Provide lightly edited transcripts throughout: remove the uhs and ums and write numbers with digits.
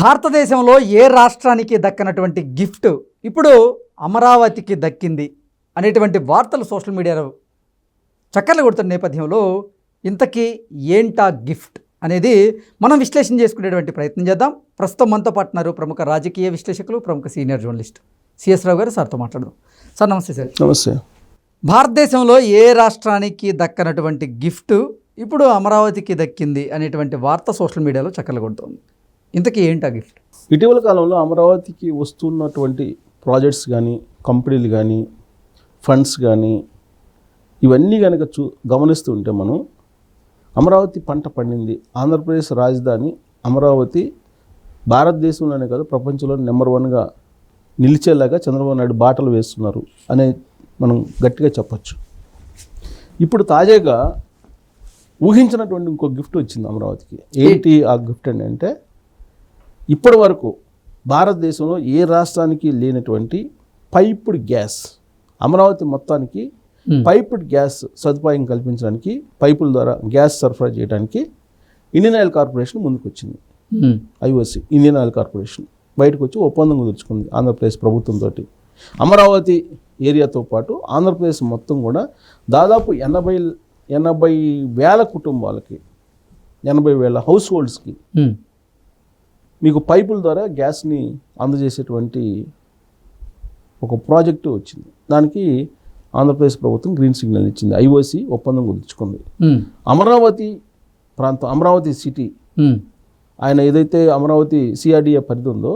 భారతదేశంలో ఏ రాష్ట్రానికి దక్కనటువంటి గిఫ్ట్ ఇప్పుడు అమరావతికి దక్కింది అనేటువంటి వార్తలు సోషల్ మీడియాలో చక్కర్లు కొడుతున్న నేపథ్యంలో ఇంతకీ ఏంటా గిఫ్ట్ అనేది మనం విశ్లేషణ చేసుకునేటువంటి ప్రయత్నం చేద్దాం. ప్రస్తుతం మనతో పాటున్నారు ప్రముఖ రాజకీయ విశ్లేషకులు, ప్రముఖ సీనియర్ జర్నలిస్ట్ సిఎస్ రావు గారు. సార్తో మాట్లాడదాం. సార్ నమస్తే. సార్ నమస్తే. భారతదేశంలో ఏ రాష్ట్రానికి దక్కనటువంటి గిఫ్ట్ ఇప్పుడు అమరావతికి దక్కింది అనేటువంటి వార్త సోషల్ మీడియాలో చక్కర్లు కొడుతుంది. ఇంతకీ ఏంటా గిఫ్ట్? ఇటీవల కాలంలో అమరావతికి వస్తున్నటువంటి ప్రాజెక్ట్స్ కానీ, కంపెనీలు కానీ, ఫండ్స్ కానీ, ఇవన్నీ కనుక గమనిస్తూ ఉంటే మనం అమరావతి పంట పండింది. ఆంధ్రప్రదేశ్ రాజధాని అమరావతి భారతదేశంలోనే కాదు ప్రపంచంలో నెంబర్ 1గా నిలిచేలాగా చంద్రబాబు నాయుడు బాటలు వేస్తున్నారు అనే మనం గట్టిగా చెప్పచ్చు. ఇప్పుడు తాజాగా ఊహించినటువంటి ఇంకో గిఫ్ట్ వచ్చింది అమరావతికి. ఏంటి ఆ గిఫ్ట్ అంటే ఇప్పటి వరకు భారతదేశంలో ఏ రాష్ట్రానికి లేనటువంటి పైప్డ్ గ్యాస్, అమరావతి మొత్తానికి పైప్డ్ గ్యాస్ సదుపాయం కల్పించడానికి, పైపుల ద్వారా గ్యాస్ సరఫరా చేయడానికి ఇండియన్ ఆయిల్ కార్పొరేషన్ ముందుకు వచ్చింది. ఐఓసి ఇండియన్ ఆయిల్ కార్పొరేషన్ బయటకు వచ్చి ఒప్పందం కుదుర్చుకుంది ఆంధ్రప్రదేశ్ ప్రభుత్వంతో. అమరావతి ఏరియాతో పాటు ఆంధ్రప్రదేశ్ మొత్తం కూడా దాదాపు 80,000 కుటుంబాలకి, 80,000 హౌస్ హోల్డ్స్కి మీకు పైపుల ద్వారా గ్యాస్ని అందజేసేటువంటి ఒక ప్రాజెక్టు వచ్చింది. దానికి ఆంధ్రప్రదేశ్ ప్రభుత్వం గ్రీన్ సిగ్నల్ ఇచ్చింది. ఐఓసి ఒప్పందం కుదుర్చుకుంది. అమరావతి ప్రాంతం, అమరావతి సిటీ, ఆయన ఏదైతే అమరావతి సిఆర్డిఏ పరిధి ఉందో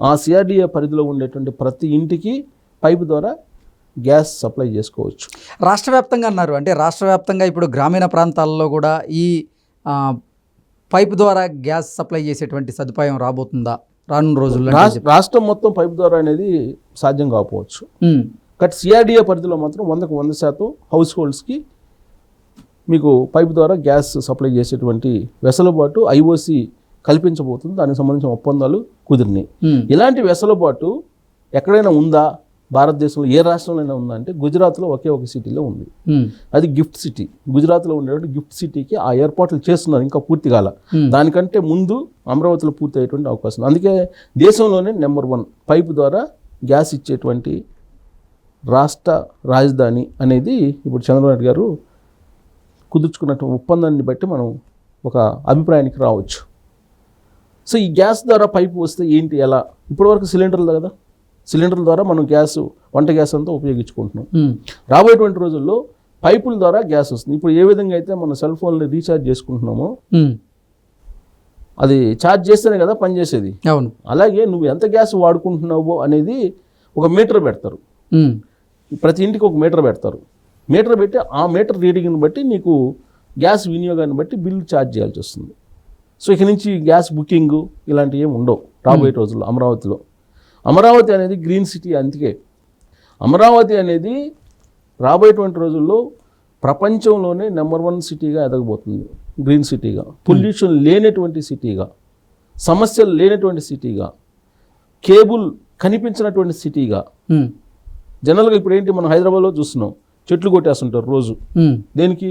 ఆ సిఆర్డిఏ పరిధిలో ఉండేటువంటి ప్రతి ఇంటికి పైపు ద్వారా గ్యాస్ సప్లై చేసుకోవచ్చు. రాష్ట్ర వ్యాప్తంగా అన్నారు. అంటే రాష్ట్ర వ్యాప్తంగా ఇప్పుడు గ్రామీణ ప్రాంతాల్లో కూడా ఈ పైపు ద్వారా గ్యాస్ సప్లై చేసేటువంటి సదుపాయం రాబోతుందా రానున్న రోజుల్లో? రాష్ట్రం మొత్తం పైపు ద్వారా అనేది సాధ్యం కాకపోవచ్చు. బట్ సిఆర్డిఏ పరిధిలో మాత్రం 100% హౌస్ హోల్డ్స్కి మీకు పైపు ద్వారా గ్యాస్ సప్లై చేసేటువంటి వెసులుబాటు ఐఓసి కల్పించబోతుంది. దానికి సంబంధించిన ఒప్పందాలు కుదిరినాయి. ఇలాంటి వెసులుబాటు ఎక్కడైనా ఉందా భారతదేశంలో, ఏ రాష్ట్రంలో ఉందా అంటే గుజరాత్లో ఒకే ఒక సిటీలో ఉంది. అది గిఫ్ట్ సిటీ. గుజరాత్లో ఉండేటువంటి గిఫ్ట్ సిటీకి ఆ ఏర్పాట్లు చేస్తున్నారు, ఇంకా పూర్తి కాల. దానికంటే ముందు అమరావతిలో పూర్తి అయ్యేటువంటి అవకాశం. అందుకే దేశంలోనే నెంబర్ 1 పైపు ద్వారా గ్యాస్ ఇచ్చేటువంటి రాష్ట్ర రాజధాని అనేది ఇప్పుడు చంద్రబాబు నాయుడు గారు కుదుర్చుకున్నటువంటి ఒప్పందాన్ని బట్టి మనం ఒక అభిప్రాయానికి రావచ్చు. సో ఈ గ్యాస్ ద్వారా పైపు వస్తే ఏంటి, ఎలా? ఇప్పటివరకు సిలిండర్లు కదా, సిలిండర్ల ద్వారా మనం గ్యాస్, వంట గ్యాస్ అంతా ఉపయోగించుకుంటున్నాం. రాబోయేటువంటి రోజుల్లో పైపుల ద్వారా గ్యాస్ వస్తుంది. ఇప్పుడు ఏ విధంగా అయితే మన సెల్ ఫోన్లు రీఛార్జ్ చేసుకుంటున్నామో, అది ఛార్జ్ చేస్తేనే కదా పనిచేసేది. అవును. అలాగే నువ్వు ఎంత గ్యాస్ వాడుకుంటున్నావో అనేది ఒక మీటర్ పెడతారు. ప్రతి ఇంటికి ఒక మీటర్ పెడతారు. మీటర్ పెట్టి ఆ మీటర్ రీడింగ్ని బట్టి నీకు గ్యాస్ వినియోగాన్ని బట్టి బిల్లు ఛార్జ్ చేయాల్సి వస్తుంది. సో ఇక నుంచి గ్యాస్ బుకింగ్ ఇలాంటివి ఏమి ఉండవు రాబోయే రోజుల్లో అమరావతిలో. అమరావతి అనేది గ్రీన్ సిటీ. అందుకే అమరావతి అనేది రాబోయేటువంటి రోజుల్లో ప్రపంచంలోనే నెంబర్ 1 సిటీగా ఎదగబోతుంది. గ్రీన్ సిటీగా, పొల్యూషన్ లేనటువంటి సిటీగా, సమస్యలు లేనటువంటి సిటీగా, కేబుల్ కనిపించినటువంటి సిటీగా. జనరల్గా ఇప్పుడు ఏంటి, మనం హైదరాబాద్లో చూస్తున్నాం, చెట్లు కొట్టేస్తుంటారు రోజు. దేనికి?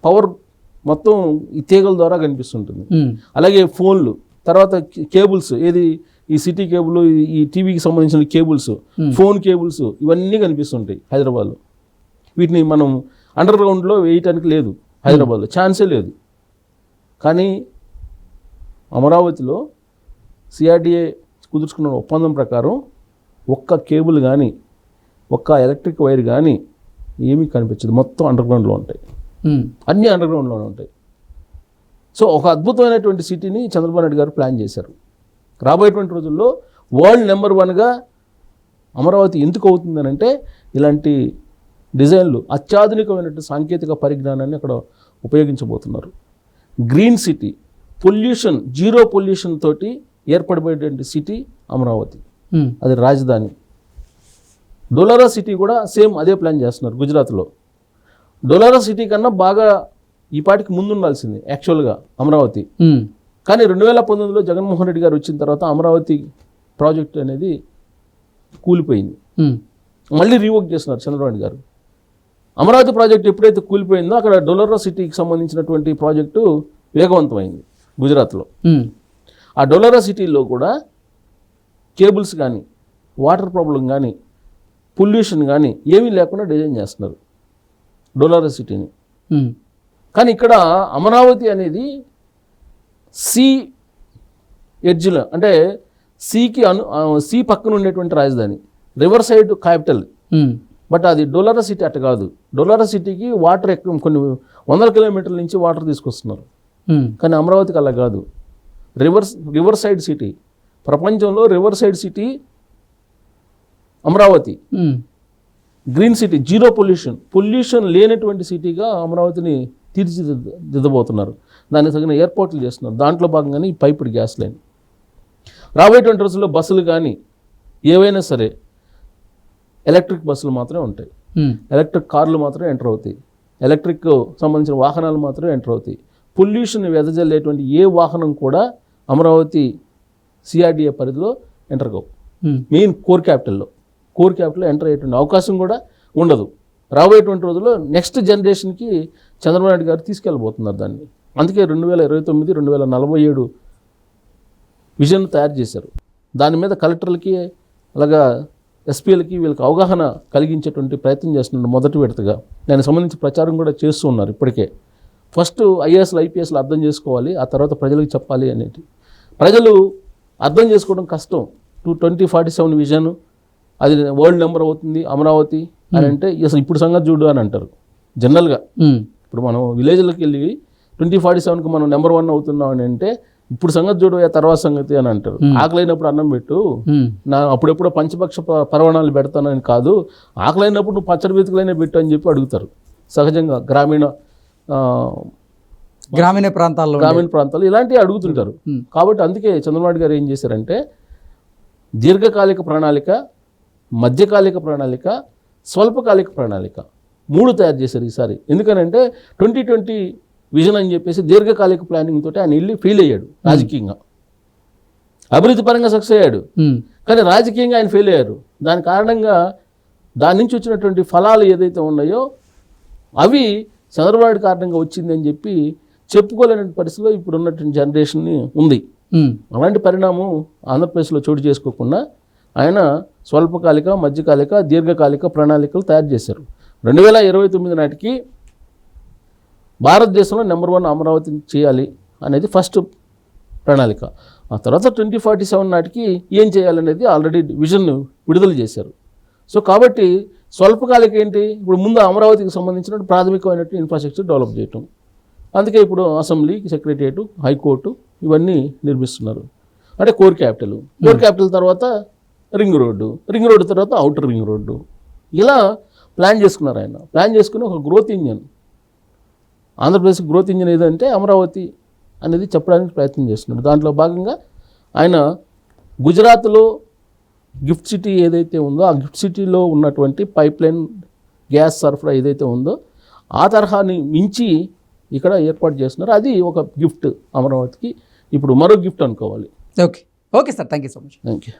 పవర్ మొత్తం ఈ తీగల ద్వారా కనిపిస్తుంటుంది. అలాగే ఫోన్లు, తర్వాత కేబుల్స్, ఏది ఈ సిటీ కేబుల్, ఈ టీవీకి సంబంధించిన కేబుల్స్, ఫోన్ కేబుల్స్, ఇవన్నీ కనిపిస్తుంటాయి హైదరాబాద్లో. వీటిని మనం అండర్ గ్రౌండ్లో వేయటానికి లేదు హైదరాబాద్లో, ఛాన్సే లేదు. కానీ అమరావతిలో సిఆర్డిఏ కుదుర్చుకున్న ఒప్పందం ప్రకారం ఒక్క కేబుల్ కానీ, ఒక్క ఎలక్ట్రిక్ వైర్ కానీ ఏమీ కనిపించదు. మొత్తం అండర్ గ్రౌండ్లో ఉంటాయి, అన్నీ అండర్ గ్రౌండ్లోనే ఉంటాయి. సో ఒక అద్భుతమైనటువంటి సిటీని చంద్రబాబు నాయుడు గారు ప్లాన్ చేశారు. రాబోయేటువంటి రోజుల్లో వరల్డ్ నెంబర్ 1గా అమరావతి ఎందుకు అవుతుందని అంటే ఇలాంటి డిజైన్లు, అత్యాధునికమైనటువంటి సాంకేతిక పరిజ్ఞానాన్ని అక్కడ ఉపయోగించబోతున్నారు. Green city, pollution, zero pollution తోటి ఏర్పడిపోయేటువంటి సిటీ అమరావతి. అది రాజధాని. డోలారా సిటీ కూడా సేమ్ అదే ప్లాన్ చేస్తున్నారు గుజరాత్లో. డోలారా సిటీ కన్నా బాగా ఈ పాటికి ముందు ఉండాల్సింది యాక్చువల్గా అమరావతి. కానీ 2019లో జగన్మోహన్ రెడ్డి గారు వచ్చిన తర్వాత అమరావతి ప్రాజెక్ట్ అనేది కూలిపోయింది. మళ్ళీ రీవర్క్ చేస్తున్నారు చంద్రబాబు నాయుడు గారు. అమరావతి ప్రాజెక్ట్ ఎప్పుడైతే కూలిపోయిందో అక్కడ డోలారా సిటీకి సంబంధించినటువంటి ప్రాజెక్టు వేగవంతమైంది గుజరాత్లో. ఆ డొలారా సిటీలో కూడా కేబుల్స్ కానీ వాటర్ ప్రాబ్లం కానీ పొల్యూషన్ కానీ ఏమీ లేకుండా డిజైన్ చేస్తున్నారు డొలారా సిటీని. కానీ ఇక్కడ అమరావతి అనేది సీ ఎడ్జ్లో, అంటే సీ పక్కన ఉండేటువంటి రాజధాని, రివర్ సైడ్ క్యాపిటల్. బట్ అది డొలారా సిటీ అట్ట కాదు. డొలారా సిటీకి వాటర్ కొన్ని 100 కిలోమీటర్ల నుంచి వాటర్ తీసుకొస్తున్నారు. కానీ అమరావతికి అలా కాదు. రివర్ సైడ్ సిటీ, ప్రపంచంలో river side city Amaravati. Green city, zero pollution లేనటువంటి సిటీగా అమరావతిని తీర్చిదిద్దబోతున్నారు. దానికి తగిన ఏర్పాట్లు చేస్తున్నారు. దాంట్లో భాగంగానే ఈ పైపుడ్ గ్యాస్ లైన్. రాబోయేటువంటి రోజుల్లో బస్సులు కానీ ఏవైనా సరే ఎలక్ట్రిక్ బస్సులు మాత్రమే ఉంటాయి, ఎలక్ట్రిక్ కార్లు మాత్రమే ఎంటర్ అవుతాయి, ఎలక్ట్రిక్ సంబంధించిన వాహనాలు మాత్రమే ఎంటర్ అవుతాయి. పొల్యూషన్ వెదజల్లేటువంటి ఏ వాహనం కూడా అమరావతి సిఆర్డిఏ పరిధిలో ఎంటర్ కావు. మెయిన్ కోర్ క్యాపిటల్లో ఎంటర్ అయ్యేటువంటి అవకాశం కూడా ఉండదు. రాబోయేటువంటి రోజుల్లో నెక్స్ట్ జనరేషన్కి చంద్రబాబు నాయుడు గారు తీసుకెళ్ళబోతున్నారు దాన్ని. అందుకే 2029, 2047 విజన్ తయారు చేశారు. దాని మీద కలెక్టర్లకి అలాగా ఎస్పీలకి వీళ్ళకి అవగాహన కలిగించేటువంటి ప్రయత్నం చేస్తున్నారు. మొదటి విడతగా దానికి సంబంధించి ప్రచారం కూడా చేస్తూ ఉన్నారు ఇప్పటికే. ఫస్ట్ ఐఏఎస్లు ఐపీఎస్లు అర్థం చేసుకోవాలి, ఆ తర్వాత ప్రజలకు చెప్పాలి అనేది. ప్రజలు అర్థం చేసుకోవడం కష్టం. 2047 విజన్ అది వరల్డ్ నెంబర్ అవుతుంది అమరావతి అని అంటే అసలు ఇప్పుడు సంగతి చూడు అని అంటారు జనరల్గా. ఇప్పుడు మనం విలేజ్లకు వెళ్ళి 2047కి మనం నెంబర్ 1 అవుతున్నాం అని అంటే ఇప్పుడు సంగతి చూడు, తర్వాత సంగతి అని అంటారు. ఆకలైనప్పుడు అన్నం పెట్టు, అప్పుడెప్పుడో పంచపక్ష పర్వణాలు పెడతానని కాదు, ఆకలైనప్పుడు నువ్వు పచ్చడి బీతుకులైనా పెట్టు అని చెప్పి అడుగుతారు సహజంగా గ్రామీణ ప్రాంతాల్లో ఇలాంటివి అడుగుతుంటారు. కాబట్టి అందుకే చంద్రబాబు గారు ఏం చేశారంటే దీర్ఘకాలిక ప్రణాళిక, మధ్యకాలిక ప్రణాళిక, స్వల్పకాలిక ప్రణాళిక 3 తయారు చేశారు ఈసారి. ఎందుకనంటే 2020 విజన్ అని చెప్పేసి దీర్ఘకాలిక ప్లానింగ్ తోటి ఆయన వెళ్ళి ఫెయిల్ అయ్యాడు రాజకీయంగా. అభివృద్ధి పరంగా సక్సెస్ అయ్యాడు, కానీ రాజకీయంగా ఆయన ఫెయిల్ అయ్యారు. దాని కారణంగా దాని నుంచి వచ్చినటువంటి ఫలాలు ఏదైతే ఉన్నాయో అవి చంద్రబాబు కారణంగా వచ్చింది అని చెప్పి చెప్పుకోలేని పరిస్థితిలో ఇప్పుడు ఉన్నటువంటి జనరేషన్ ఉంది. అలాంటి పరిణామం ఆంధ్రప్రదేశ్లో చోటు చేసుకోకుండా ఆయన స్వల్పకాలిక, మధ్యకాలిక, దీర్ఘకాలిక ప్రణాళికలు తయారు చేశారు. 2029 నాటికి భారతదేశంలో నెంబర్ 1 అమరావతిని చేయాలి అనేది ఫస్ట్ ప్రణాళిక. ఆ తర్వాత 2047 నాటికి ఏం చేయాలనేది ఆల్రెడీ విజన్ విడుదల చేశారు. సో కాబట్టి స్వల్పకాలిక ఏంటి, ఇప్పుడు ముందు అమరావతికి సంబంధించిన ప్రాథమికమైనటువంటి ఇన్ఫ్రాస్ట్రక్చర్ డెవలప్ చేయటం. అందుకే ఇప్పుడు అసెంబ్లీ, సెక్రటేరియట్, హైకోర్టు ఇవన్నీ నిర్మిస్తున్నారు. అంటే కోర్ క్యాపిటల్ తర్వాత రింగ్ రోడ్డు తర్వాత అవుటర్ రింగ్ రోడ్డు, ఇలా ప్లాన్ చేసుకున్నారు. ఆయన ప్లాన్ చేసుకుని ఒక growth engine, Andhra Pradesh growth engine ఏదంటే అమరావతి అనేది చెప్పడానికి ప్రయత్నం చేస్తున్నాడు. దాంట్లో భాగంగా ఆయన గుజరాత్లో గిఫ్ట్ సిటీ ఏదైతే ఉందో ఆ గిఫ్ట్ సిటీలో ఉన్నటువంటి పైప్ లైన్ గ్యాస్ సరఫరా ఏదైతే ఉందో ఆ తరహాని మించి ఇక్కడ ఏర్పాటు చేస్తున్నారు. అది ఒక గిఫ్ట్ అమరావతికి, ఇప్పుడు మరో గిఫ్ట్ అనుకోవాలి. Okay sir, thank you so much. Thank you.